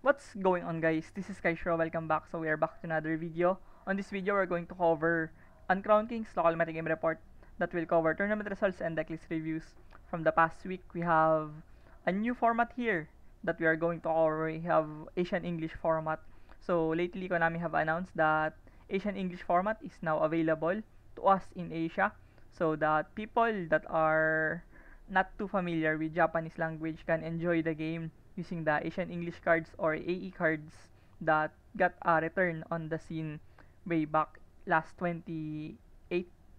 What's going on, guys? This is Kaishro. Welcome back. So we are back to another video. On this video, we're going to cover Uncrown Kings local metagame report that will cover tournament results and decklist reviews from the past week. We have a new format here that we are going to cover. We have Asian English format. So lately, Konami have announced that Asian English format is now available to us in Asia, so that people that are not too familiar with Japanese language can enjoy the game using the Asian English cards or AE cards that got a return on the scene way back last 28,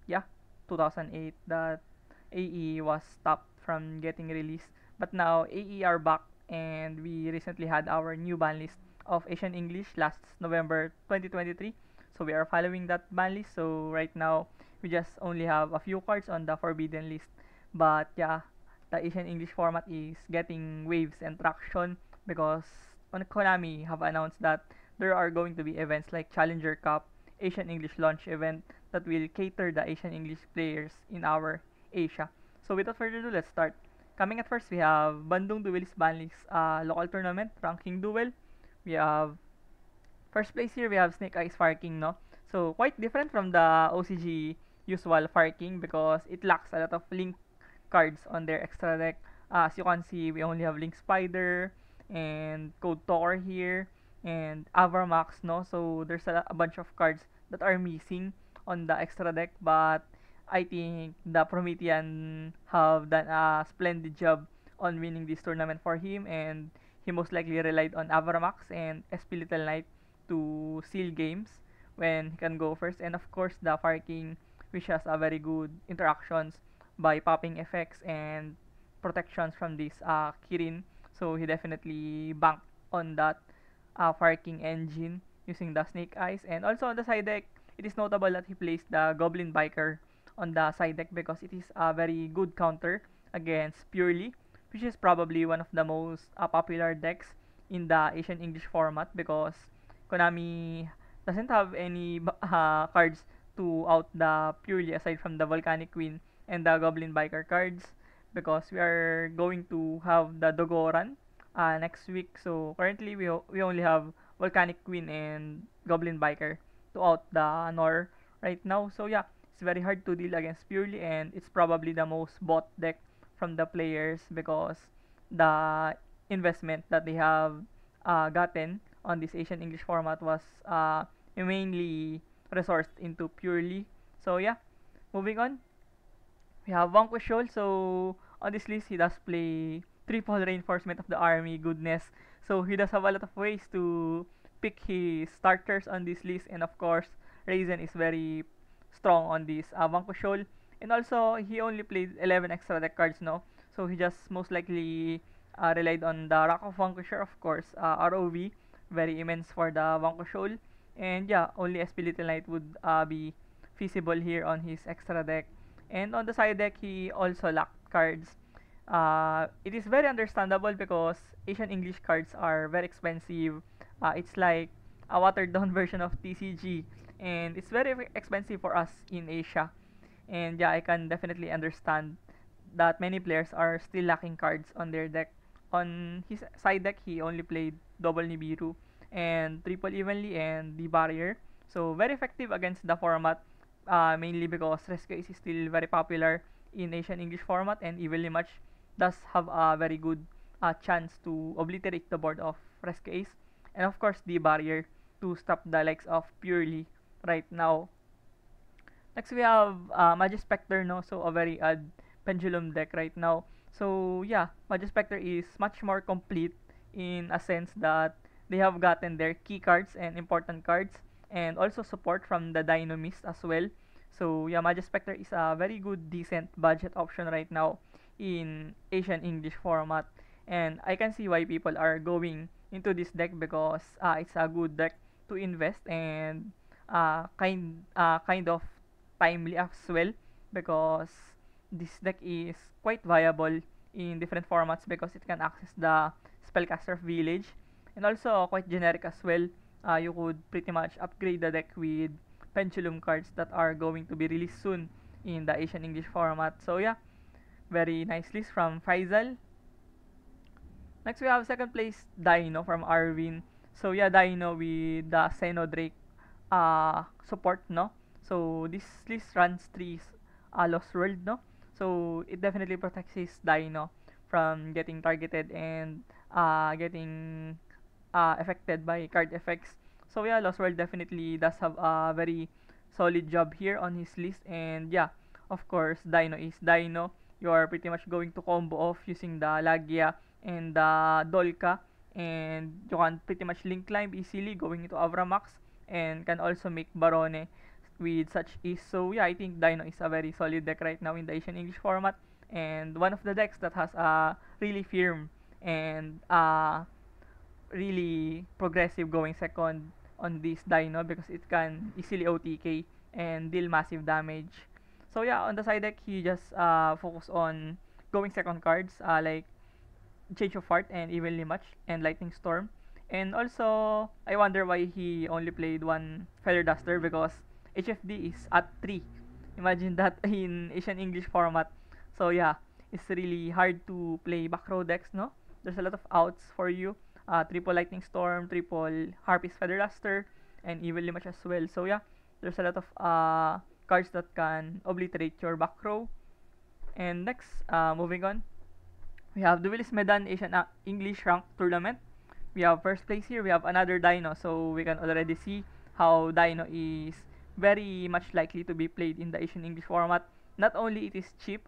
yeah, 2008, that AE was stopped from getting released. But now AE are back, and we recently had our new ban list of Asian English last November 2023. So we are following that ban list. So right now we just only have a few cards on the forbidden list. But yeah, the Asian English format is getting waves and traction because Konami have announced that there are going to be events like Challenger Cup, Asian English launch event that will cater the Asian English players in our Asia. So without further ado, let's start. Coming at first, we have Bandung Duelist Banlist local tournament ranking duel. We have first place here. We have Snake Eyes Fire King, no? So quite different from the OCG usual Fire King because it lacks a lot of link cards on their extra deck. As you can see, we only have Link Spider and Code Talker here and Avramax, no? So there's a bunch of cards that are missing on the extra deck, but I think the Promethean have done a splendid job on winning this tournament for him, and he most likely relied on Avramax and SP Little Knight to seal games when he can go first. And of course, the Fire King, which has a very good interactions by popping effects and protections from this Kirin. So he definitely banked on that Fire King engine using the Snake Eyes. And also on the side deck, it is notable that he placed the Goblin Biker on the side deck because it is a very good counter against Purely, which is probably one of the most popular decks in the Asian English format because Konami doesn't have any cards to out the Purely aside from the Volcanic Queen and the Goblin Biker cards because we are going to have the Dogoran next week. So currently we only have Volcanic Queen and Goblin Biker to out the Nor right now. So yeah, it's very hard to deal against Purely, and it's probably the most bought deck from the players because the investment that they have gotten on this Asian English format was mainly resourced into Purely. So yeah, moving on, we have Vanquish Shoal. So on this list, he does play triple reinforcement of the army. Goodness. So he does have a lot of ways to pick his starters on this list, and of course, Raizen is very strong on this Vanquish Shoal. And also, he only played 11 extra deck cards, no? So he just most likely relied on the Rock of Vanquisher, of course, ROV, very immense for the Vanquish Shoal. And yeah, only SP Little Knight would be feasible here on his extra deck. And on the side deck, he also lacked cards. It is very understandable because Asian English cards are very expensive. It's like a watered down version of TCG, and it's very expensive for us in Asia. And yeah, I can definitely understand that many players are still lacking cards on their deck. On his side deck, he only played double Nibiru and triple evenly and the barrier. So very effective against the format, mainly because Rescue Ace is still very popular in Asian English format, and Evenly Match does have a very good chance to obliterate the board of Rescue Ace. And of course, the barrier to stop the likes of Purely right now. Next, we have Magispector, no? So, a very odd pendulum deck right now. So, yeah, Magispector is much more complete in a sense that they have gotten their key cards and important cards and also support from the Dynamist as well. So, yeah, Magispector is a very good, decent budget option right now in Asian English format. And I can see why people are going into this deck because it's a good deck to invest and kind of timely as well because this deck is quite viable in different formats because it can access the Spellcaster Village and also quite generic as well. You could pretty much upgrade the deck with Pendulum cards that are going to be released soon in the Asian English format. So yeah, very nice list from Faisal. Next we have second place Dino from Arvin. So yeah, Dino with the Xenodrake support, no? So this list runs 3 Lost World, no? So it definitely protects his Dino from getting targeted and getting affected by card effects. So yeah, Lost World definitely does have a very solid job here on his list. And yeah, of course, Dino is Dino. You are pretty much going to combo off using the Lagia and the Dolka, and you can pretty much link climb easily going into Avramax, and can also make Barone with such ease. So yeah, I think Dino is a very solid deck right now in the Asian English format, and one of the decks that has a really firm and really progressive going second on this Dino, because it can easily OTK and deal massive damage. So yeah, on the side deck, he just focus on going second cards like Change of Heart and Evenly Matched and Lightning Storm. And also, I wonder why he only played one Feather Duster, because HFD is at 3. Imagine that in Asian English format. So yeah, it's really hard to play back row decks, no? There's a lot of outs for you. Triple Lightning Storm, triple Harpy's Feather Duster, and Evenly Matched as well. So yeah, there's a lot of cards that can obliterate your back row. And next, moving on, we have Duelis Medan Asian English Rank Tournament. We have first place here. We have another Dino. So we can already see how Dino is very much likely to be played in the Asian English format. Not only it is cheap,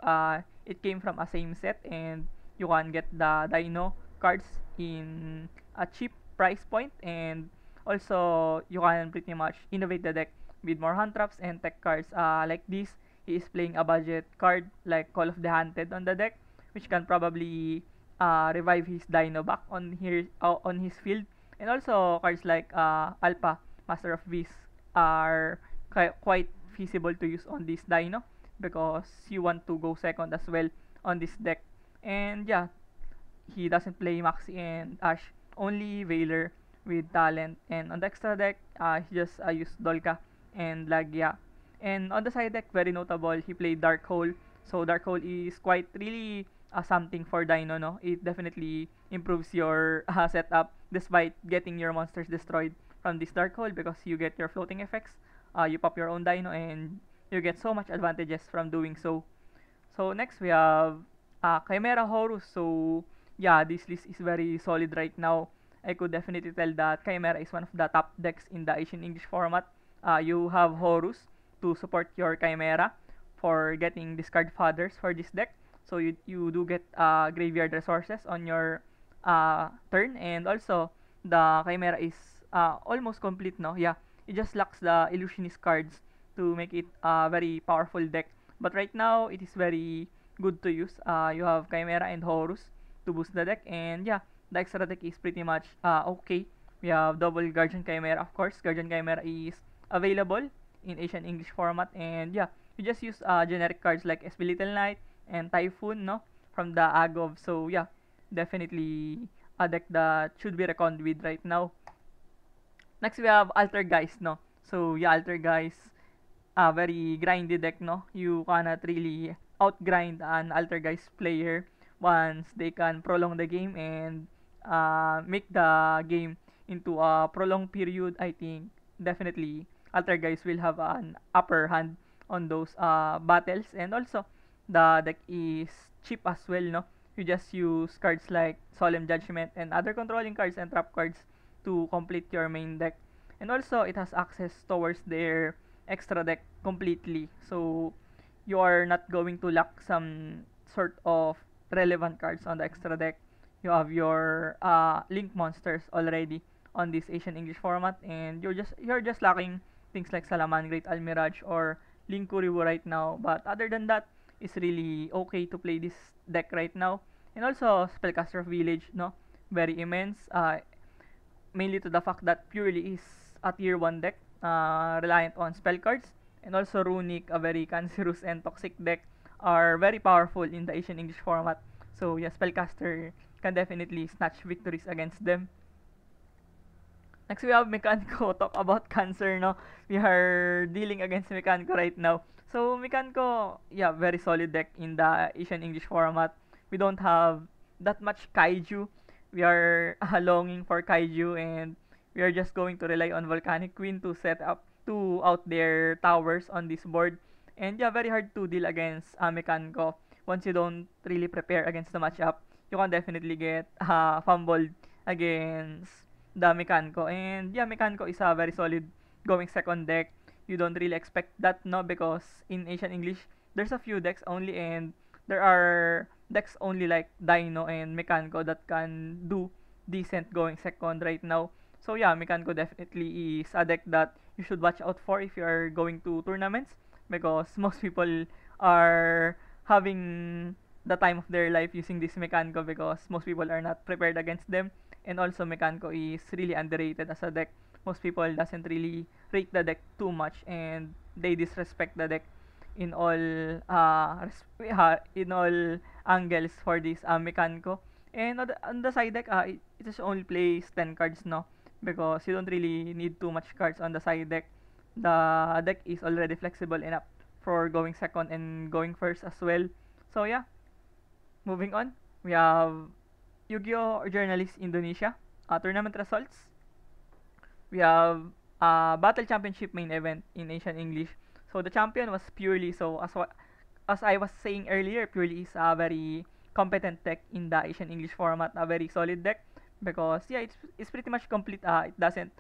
it came from a same set, and you can get the Dino cards in a cheap price point, and also you can pretty much innovate the deck with more hand traps and tech cards like this. He is playing a budget card like Call of the Hunted on the deck, which can probably revive his Dino back on his field. And also cards like Alpha, Master of Beasts are quite feasible to use on this Dino, because you want to go second as well on this deck. And yeah, he doesn't play Maxi and Ash, only Veiler with talent. And on the extra deck, he just used Dolka and Lagia. And on the side deck, very notable, he played Dark Hole. So Dark Hole is quite really something for Dino, no? It definitely improves your setup despite getting your monsters destroyed from this Dark Hole, because you get your floating effects, you pop your own Dino, and you get so much advantages from doing so. So next we have Chimera Horus. So yeah, this list is very solid right now. I could definitely tell that Chimera is one of the top decks in the Asian English format. You have Horus to support your Chimera for getting discard fathers for this deck. So you do get graveyard resources on your turn, and also the Chimera is almost complete, no? Yeah, it just lacks the Illusionist cards to make it a very powerful deck. But right now, it is very good to use. You have Chimera and Horus to boost the deck, and yeah, the extra deck is pretty much okay. We have double Guardian Chimera, of course. Guardian Chimera is available in Asian English format, and yeah, you just use generic cards like SB Little Knight and Typhoon, no, from the Agov. So yeah, definitely a deck that should be reckoned with right now. Next we have Altergeist, no. So yeah, Altergeist, a very grindy deck, no. You cannot really outgrind an Altergeist player once they can prolong the game and make the game into a prolonged period. I think definitely Altergeist will have an upper hand on those battles. And also the deck is cheap as well, no. You just use cards like Solemn Judgment and other controlling cards and trap cards to complete your main deck. And also it has access towards their extra deck completely, so you are not going to lack some sort of relevant cards on the extra deck. You have your link monsters already on this Asian English format, and you're just lacking things like Salaman, Great Almirage, or Link Kuriboh right now. But other than that, it's really okay to play this deck right now. And also Spellcaster of Village, no, very immense, mainly to the fact that Purely is a tier 1 deck, reliant on spell cards. And also Runic, a very cancerous and toxic deck, are very powerful in the Asian English format. So yeah, Spellcaster can definitely snatch victories against them. Next we have Mechanco. Talk about cancer, no? We are dealing against Mechanco right now. So Mechanco, yeah, very solid deck in the Asian English format. We don't have that much kaiju we are longing for Kaiju, and we are just going to rely on Volcanic Queen to set up to out their towers on this board. And yeah, very hard to deal against Mekanko. Once you don't really prepare against the matchup, you can definitely get fumbled against the Mekanko. And yeah, Mekanko is a very solid going second deck. You don't really expect that, no, because in Asian English, there's a few decks only, and there are decks only like Dino and Mekanko that can do decent going second right now. So yeah, Mekanko definitely is a deck that you should watch out for if you are going to tournaments, because most people are having the time of their life using this Mekanko because most people are not prepared against them. And also Mekanko is really underrated as a deck. Most people doesn't really rate the deck too much, and they disrespect the deck in all in all angles for this Mekanko. And on the side deck, it just only plays 10 cards, no, because you don't really need too much cards on the side deck. The deck is already flexible enough for going second and going first as well. So yeah, moving on, we have Yu-Gi-Oh! Journalist Indonesia tournament results. We have Battle Championship main event in Asian English. So the champion was Purely. So as I was saying earlier, Purely is a very competent deck in the Asian English format, a very solid deck because yeah, it's pretty much complete. It doesn't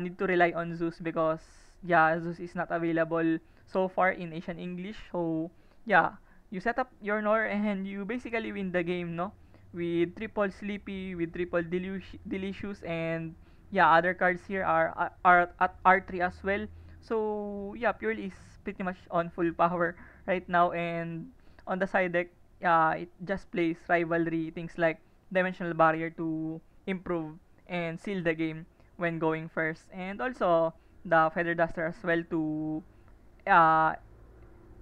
need to rely on Zeus because yeah, Zeus is not available so far in Asian English. So yeah, you set up your Nor and you basically win the game, no? With triple Sleepy, with triple Delicious, and yeah, other cards here are at R3 as well. So yeah, Purely is pretty much on full power right now, and on the side deck, it just plays rivalry, things like Dimensional Barrier to improve and seal the game when going first, and also the Feather Duster as well to uh,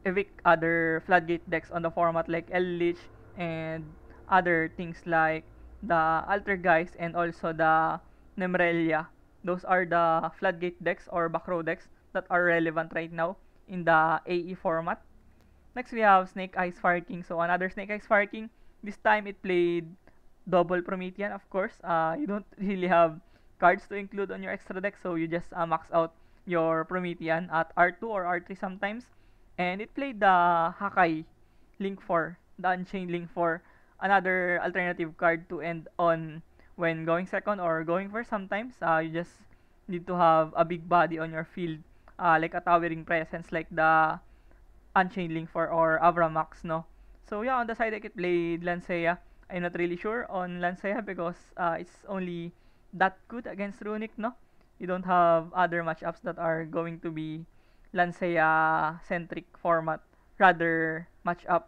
evict other floodgate decks on the format like El Lich and other things like the Altergeist and also the Nemrelia. Those are the floodgate decks or back row decks that are relevant right now in the AE format. Next we have Snake Eyes Fire King. So another Snake Eyes Fire King. This time it played double Promethean, of course. You don't really have cards to include on your extra deck, so you just max out your Promethean at R2 or R3 sometimes. And it played the Hakai Link 4, the Unchained Link 4, another alternative card to end on when going second or going first sometimes. You just need to have a big body on your field, like a towering presence like the Unchained Link 4 or Avramax, no? So yeah, on the side deck it played Lancea. I'm not really sure on Lancea because it's only that good against Runic, no? You don't have other matchups that are going to be Lancea centric format, rather matchup.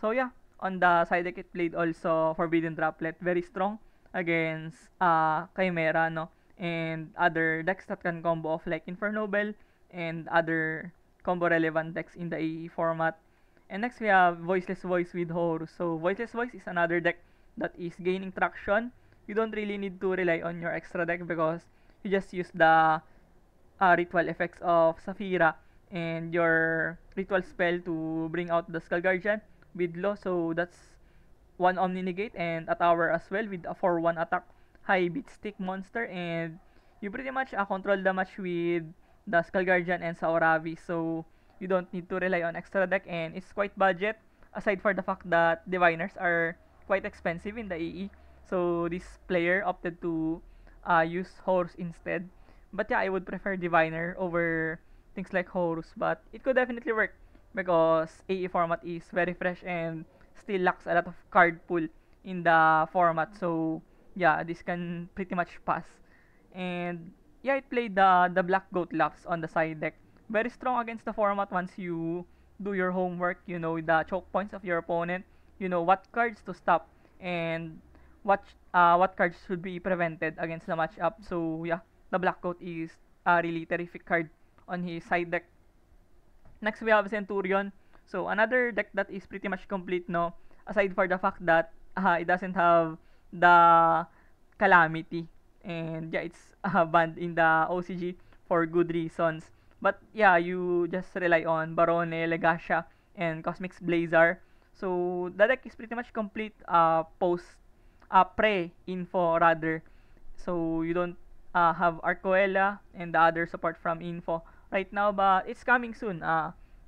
So yeah, on the side deck it played also Forbidden Droplet, very strong against Chimera, no? And other decks that can combo off like Infernobel and other combo relevant decks in the AE format. And next we have Voiceless Voice with Horus. So Voiceless Voice is another deck that is gaining traction. You don't really need to rely on your extra deck because you just use the ritual effects of Saphira and your ritual spell to bring out the Skull Guardian with Law. So that's one Omni Negate and a tower as well with a 4-1 attack high beat stick monster, and you pretty much control the match with the Skull Guardian and Sauravi. So you don't need to rely on extra deck, and it's quite budget aside for the fact that diviners are quite expensive in the AE. So this player opted to use Horus instead. But yeah, I would prefer diviner over things like Horus, but it could definitely work because AE format is very fresh and still lacks a lot of card pool in the format. So yeah, this can pretty much pass. And yeah, it played the Black Goat Laps on the side deck. Very strong against the format once you do your homework. You know the choke points of your opponent. You know what cards to stop and what cards should be prevented against the matchup. So yeah, the Black Goat is a really terrific card on his side deck. Next we have Centurion. So another deck that is pretty much complete, no, aside for the fact that it doesn't have the Calamity, and yeah, it's banned in the OCG for good reasons. But yeah, you just rely on Barone, Legacia, and Cosmic's Blazar. So the deck is pretty much complete post pre-info rather. So you don't have Arcoela and the other support from info right now, but it's coming soon.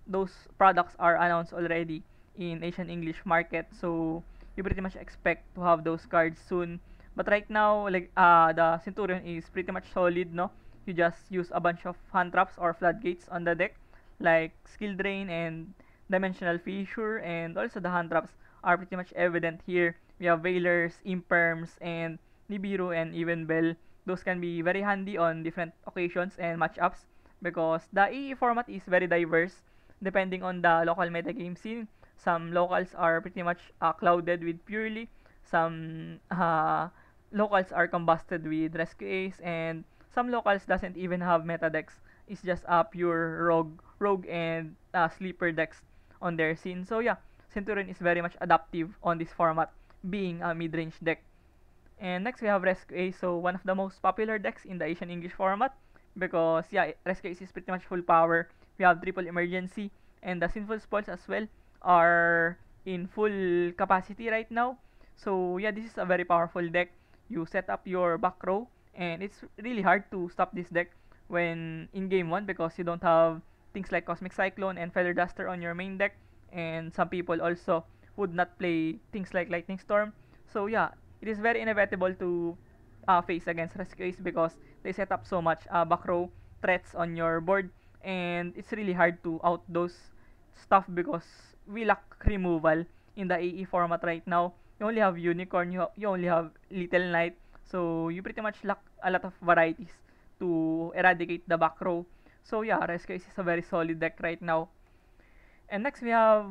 Those products are announced already in Asian English market, so you pretty much expect to have those cards soon. But right now, like the Centurion is pretty much solid, no? You just use a bunch of hand traps or floodgates on the deck, like Skill Drain and Dimensional Fissure, and also the hand traps are pretty much evident here. We have Veilers, Imperms, and Nibiru, and even Bell. Those can be very handy on different occasions and matchups because the EE format is very diverse depending on the local metagame scene. Some locals are pretty much clouded with Purely, some locals are combusted with Rescue Ace, and some locals doesn't even have meta decks. It's just a pure rogue and sleeper decks on their scene. So yeah, Centurion is very much adaptive on this format, being a mid-range deck. And next we have Rescue Ace, so one of the most popular decks in the Asian English format because yeah, Rescue Ace is pretty much full power. We have triple emergency and the Sinful Spoils as well are in full capacity right now. So yeah, this is a very powerful deck. You set up your back row and it's really hard to stop this deck when in game 1 because you don't have things like Cosmic Cyclone and Feather Duster on your main deck, and some people also would not play things like Lightning Storm. So yeah, it is very inevitable to face against Rescue Ace because they set up so much back row threats on your board, and it's really hard to out those stuff because we lack removal in the AE format right now. You only have Unicorn, you only have Little Knight, so you pretty much lack a lot of varieties to eradicate the back row. So yeah, Rescue Ace is a very solid deck right now. And next we have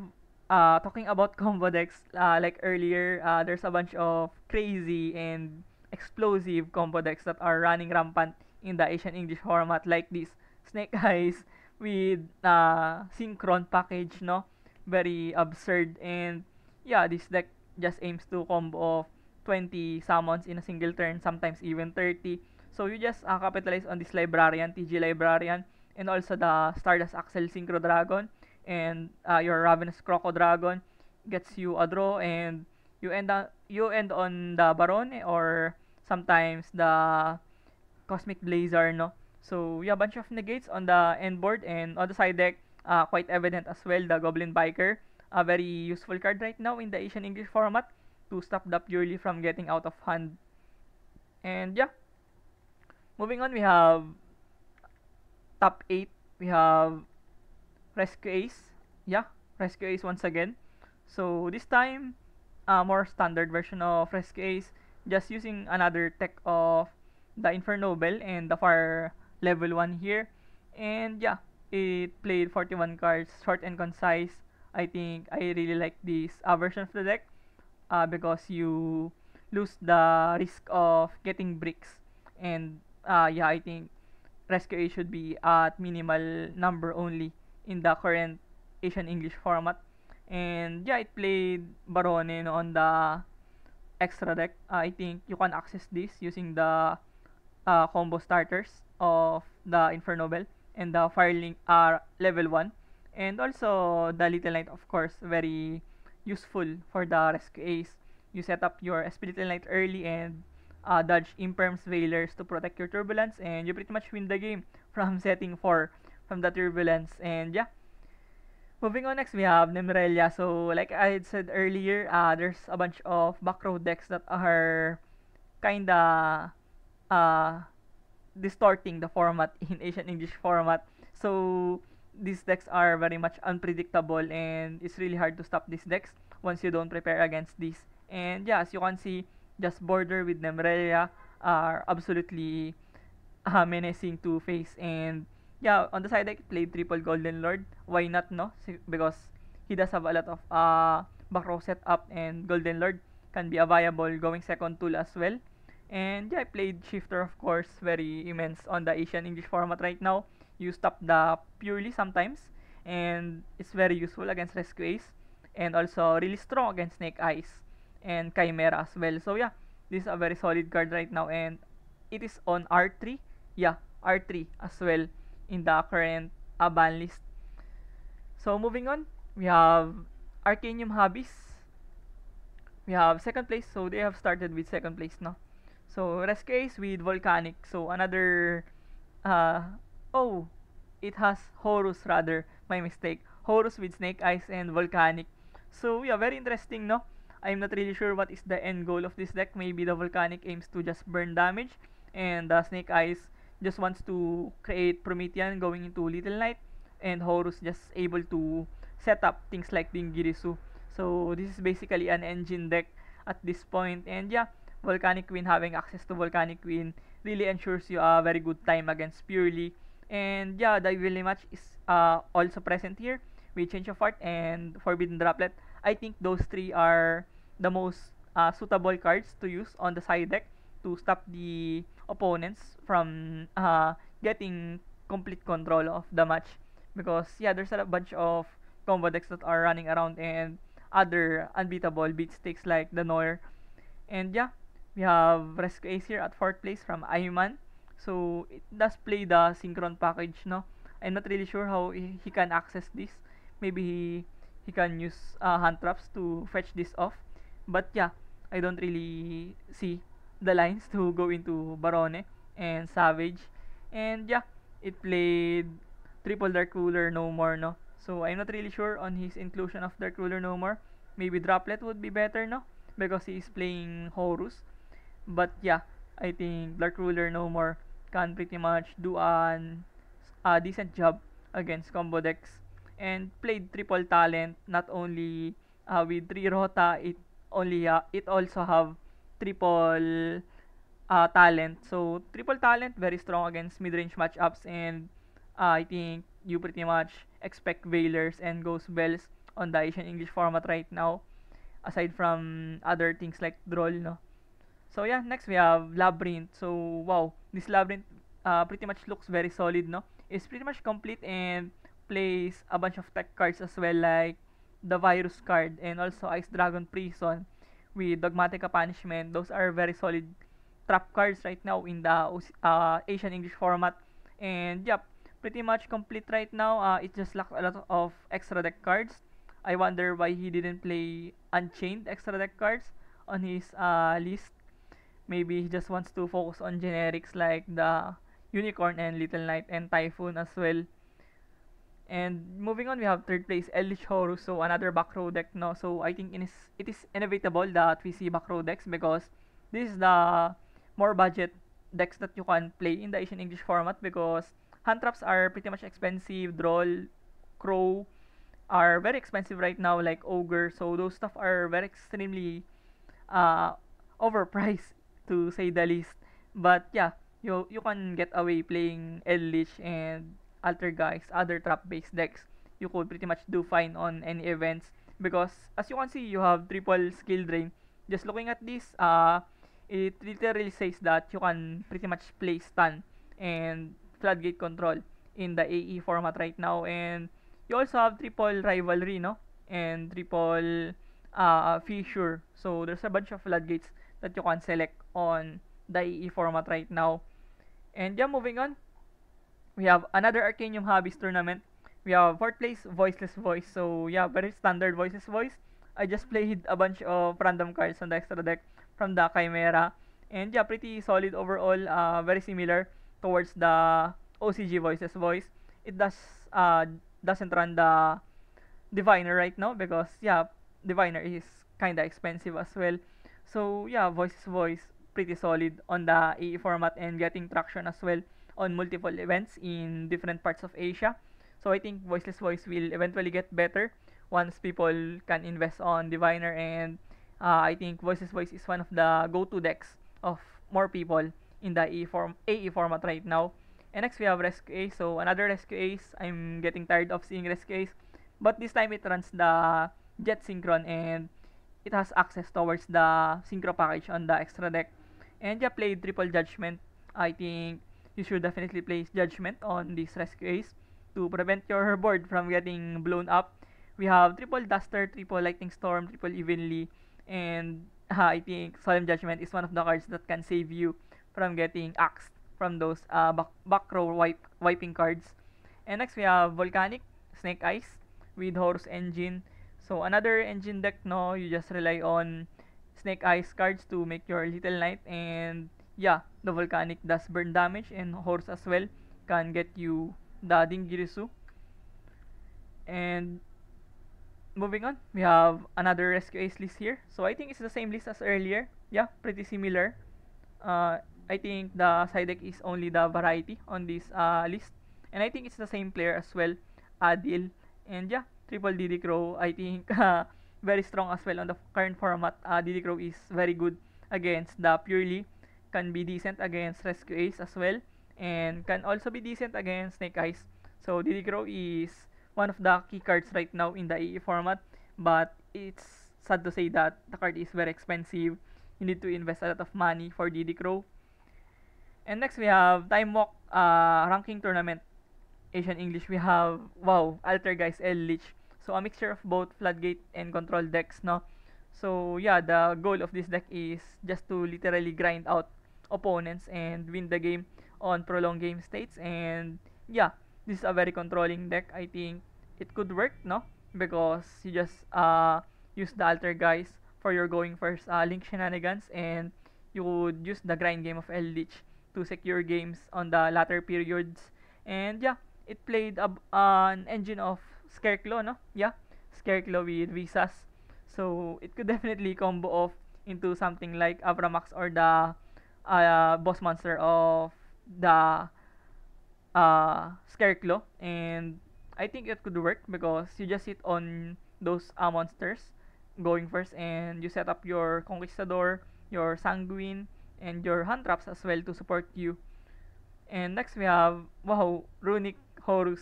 talking about combo decks. Like earlier, there's a bunch of crazy and explosive combo decks that are running rampant in the Asian English format, like this Snake Eyes with Synchron package, no? Very absurd. And yeah, this deck just aims to combo of 20 summons in a single turn, sometimes even 30. So you just capitalize on this Librarian, TG Librarian, and also the Stardust Axel Synchro Dragon, and your Ravenous Croco Dragon gets you a draw, and you end on the Barone or sometimes the Cosmic Blazer, no? So yeah, bunch of negates on the end board, and on the side deck, quite evident as well, the Goblin Biker, a very useful card right now in the Asian English format to stop the Purely from getting out of hand. And yeah, moving on, we have top 8. We have Rescue Ace. Yeah, Rescue Ace once again. So this time, a more standard version of Rescue Ace, just using another tech of the Infernoble and the Fire level 1 here. And yeah, it played 41 cards, short and concise. I think I really like this version of the deck because you lose the risk of getting bricks. And yeah, I think Rescue Ace should be at minimal number only in the current Asian English format. And yeah, it played Barone on the extra deck. I think you can access this using the combo starters of the Infernoble and the Firelink level 1. And also the Little Knight, of course, very useful for the Rescue Ace. You set up your SP Little Knight early and dodge Imperms, Veilers to protect your Turbulence, and you pretty much win the game from setting 4 from the Turbulence. And yeah, moving on, next we have Nemrelia. So like I had said earlier, there's a bunch of back row decks that are kinda uh, distorting the format in Asian English format. So these decks are very much unpredictable, and it's really hard to stop these decks once you don't prepare against these. And yeah, as you can see, just Border with Nemrelia are absolutely menacing to face. And yeah, on the side deck, played triple Golden Lord. Why not, no? Because he does have a lot of back row setup, and Golden Lord can be a viable going second tool as well. And yeah, I played Shifter, of course, very immense on the Asian English format right now. You stop the Purely sometimes, and it's very useful against Rescue Ace, and also really strong against Snake Eyes and Chimera as well. So yeah, this is a very solid card right now, and it is on R3. Yeah, R3 as well in the current ban list. So moving on, we have Arcanium Hobbies. We have second place, so they have started with second place, no? So Rescue Ace with Volcanic. So another uh oh, it has Horus rather. My mistake. Horus with Snake Eyes and Volcanic. So yeah, very interesting, no? I'm not really sure what is the end goal of this deck. Maybe the Volcanic aims to just burn damage, and the Snake Eyes just wants to create Promethean going into Little Knight, and Horus just able to set up things like Dingirisu. So this is basically an engine deck at this point, and yeah, Volcanic Queen, having access to Volcanic Queen really ensures you a very good time against Purely. And yeah, the Willy match is also present here with Change of Heart and Forbidden Droplet. I think those three are the most suitable cards to use on the side deck to stop the opponents from getting complete control of the match. Because yeah, there's a bunch of combo decks that are running around and other unbeatable beat sticks like the Noir. And yeah, we have Rescue Ace here at 4th place from Ayman. So it does play the Synchron package, no? I'm not really sure how he can access this. Maybe he can use hand traps to fetch this off. But yeah, I don't really see the lines to go into Barone and Savage. And yeah, it played Triple Dark Ruler No More, no? So I'm not really sure on his inclusion of Dark Ruler No More. Maybe Droplet would be better, no? Because he is playing Horus. But yeah, I think Dark Ruler No More can pretty much do a decent job against combo decks, and played triple talent. Not only with 3 Rota, it also have triple talent. So triple talent very strong against mid-range matchups, and I think you pretty much expect Veilers and Ghost Bells on the Asian English format right now, aside from other things like Droll, no? So yeah, next we have Labyrinth. So wow, this Labyrinth pretty much looks very solid, no? It's pretty much complete and plays a bunch of tech cards as well, like the Virus card and also Ice Dragon Prison with Dogmatica Punishment. Those are very solid trap cards right now in the Asian English format. And yep, pretty much complete right now. It just lacks a lot of extra deck cards. I wonder why he didn't play Unchained extra deck cards on his list. Maybe he just wants to focus on generics like the Unicorn and Little Knight and Typhoon as well. And moving on, we have third place Eldritch Horus, so another back row deck, no? So I think it is inevitable that we see back row decks because this is the more budget decks that you can play in the Asian English format, because hand traps are pretty much expensive, Droll, Crow are very expensive right now, like Ogre, so those stuff are very extremely uh, overpriced to say the least. But yeah, you can get away playing Eldritch and Altergeist, other trap based decks. You could pretty much do fine on any events because as you can see, you have triple skill drain. Just looking at this, it literally says that you can pretty much play stun and floodgate control in the AE format right now, and you also have triple rivalry, no, and triple fissure. So there's a bunch of floodgates that you can select on the AE format right now. And yeah, moving on, we have another Arcanium Hobbies tournament. We have fourth place, Voiceless Voice. So yeah, very standard Voiceless Voice. I just played a bunch of random cards on the extra deck from the Chimera. And yeah, pretty solid overall. Very similar towards the OCG Voiceless Voice. It doesn't run the Diviner right now because yeah, Diviner is kinda expensive as well. So yeah, Voiceless Voice pretty solid on the AE format and getting traction as well on multiple events in different parts of Asia. So I think Voiceless Voice will eventually get better once people can invest on Diviner, and I think Voiceless Voice is one of the go-to decks of more people in the AE format right now. And next we have Rescue Ace. So another Rescue Ace. I'm getting tired of seeing Rescue Ace, but this time it runs the Jet Synchron and it has access towards the Synchro package on the extra deck. And yeah, played Triple Judgment. I think you should definitely place Judgment on this Rescue Ace to prevent your board from getting blown up. We have Triple Duster, Triple Lightning Storm, Triple Evenly, and I think Solemn Judgment is one of the cards that can save you from getting axed from those back row wiping cards. And next we have Volcanic, Snake Eyes with Horus Engine. So another engine deck, no, you just rely on Snake Eyes cards to make your Little Knight, and yeah, the Volcanic does burn damage, and Horse as well can get you the Dingirisu. And moving on, we have another Rescue Ace list here. So I think it's the same list as earlier. Yeah, pretty similar. Uh, I think the side deck is only the variety on this list. And I think it's the same player as well, Adil. And yeah, triple DD Crow, I think very strong as well on the current format. DD Crow is very good against the Purely, can be decent against Rescue Ace as well, and can also be decent against Snake Eyes. So DD Crow is one of the key cards right now in the AE format, but it's sad to say that the card is very expensive. You need to invest a lot of money for DD Crow. And next we have Time Walk ranking tournament Asian English. We have wow, Altergeist L Lich. So a mixture of both Floodgate and Control decks, no? So yeah, the goal of this deck is just to literally grind out opponents and win the game on prolonged game states. And yeah, this is a very controlling deck. I think it could work, no? Because you just use the Altergeist for your going first link shenanigans, and you would use the grind game of Eldritch to secure games on the latter periods. And yeah, it played an engine of Scareclaw, no? Yeah, Scareclaw with Visas. So it could definitely combo off into something like Avramax or the boss monster of the Scareclaw. And I think it could work because you just sit on those monsters going first, and you set up your Conquistador, your Sanguine, and your Hand Traps as well to support you. And next we have, wow, Runic Horus.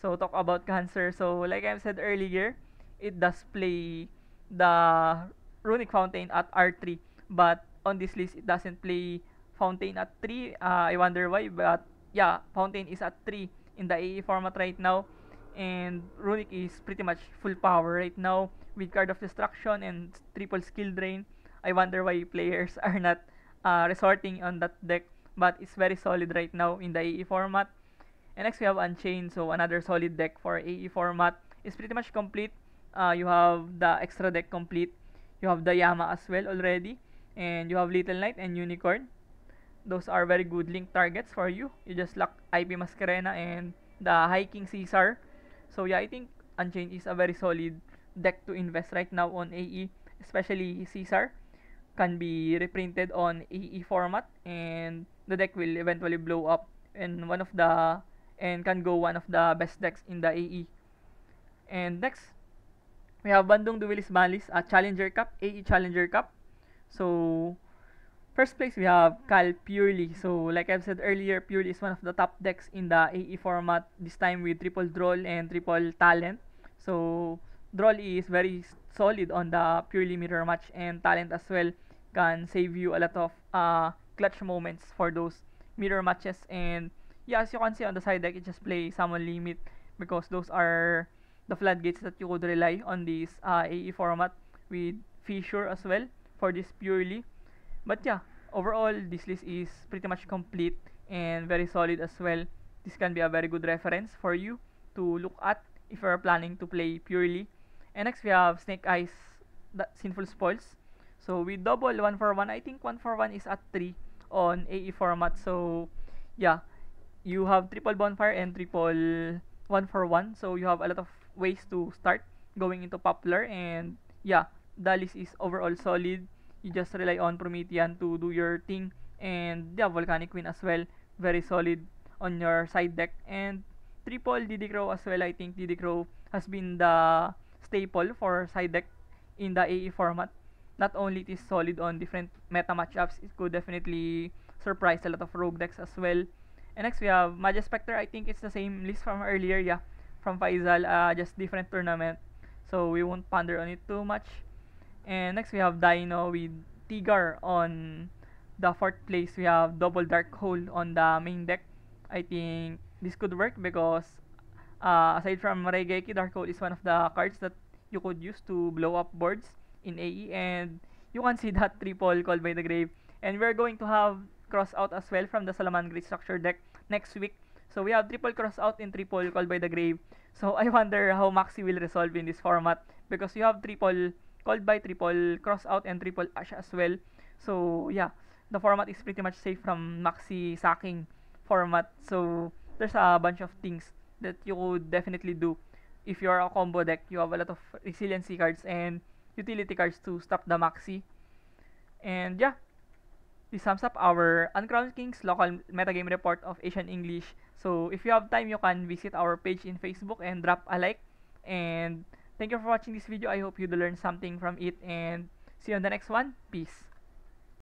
So talk about Cancer. So like I said earlier, it does play the Runic Fountain at R3, but on this list it doesn't play Fountain at 3. I wonder why, but yeah, Fountain is at 3 in the AE format right now, and Runic is pretty much full power right now with Card of Destruction and triple skill drain. I wonder why players are not resorting on that deck, but it's very solid right now in the AE format. And next we have Unchained, so another solid deck for AE format. It's pretty much complete. You have the extra deck complete. You have the Yama as well already, and you have Little Knight and Unicorn. Those are very good link targets for you. You just lock IP Masquerena and the High King Caesar. So yeah, I think Unchained is a very solid deck to invest right now on AE, especially Caesar can be reprinted on AE format, and the deck will eventually blow up and can go one of the best decks in the AE. And next, we have Bandung Duelis Balis, a Challenger Cup, AE Challenger Cup. So first place we have Cal Purely. So like I've said earlier, Purely is one of the top decks in the AE format, this time with triple Droll and triple Talent. So Droll is very solid on the Purely mirror match, and Talent as well can save you a lot of clutch moments for those mirror matches. And yeah, as you can see on the side deck, it just play Summon Limit because those are the floodgates that you could rely on this AE format, with Fissure as well for this Purely. But yeah, overall this list is pretty much complete and very solid as well. This can be a very good reference for you to look at if you are planning to play Purely. And next we have Snake Eyes, the Sinful Spoils. So we double 1 for 1. I think 1 for 1 is at 3 on AE format. So yeah, you have triple Bonfire and triple 1 for 1. So you have a lot of ways to start going into Popular. And yeah, the list is overall solid. You just rely on Promethean to do your thing. And yeah, Volcanic Queen as well, very solid on your side deck. And triple DD Crow as well. I think DD Crow has been the staple for side deck in the AE format. Not only it is solid on different meta matchups, it could definitely surprise a lot of rogue decks as well. And next we have Magia Spectre. I think it's the same list from earlier, yeah, from Faisal, just different tournament. So we won't ponder on it too much. And next we have Dino with Tigar on the fourth place. We have Double Dark Hole on the main deck. I think this could work because aside from Reigeki, Dark Hole is one of the cards that you could use to blow up boards in AE, and you can see that triple Called by the Grave. And we're going to have cross out as well from the Salamangreat structure deck next week. So we have triple cross out and triple Called by the Grave. So I wonder how Maxi will resolve in this format because you have triple called by triple cross out and triple ash as well. So yeah, the format is pretty much safe from maxi sacking format. So there's a bunch of things that you could definitely do. If you're a combo deck, you have a lot of resiliency cards and utility cards to stop the maxi. And yeah, this sums up our Uncrowned Kings local metagame report of Asian English. So if you have time, you can visit our page in Facebook and drop a like. And thank you for watching this video. I hope you learned something from it, and see you on the next one. Peace.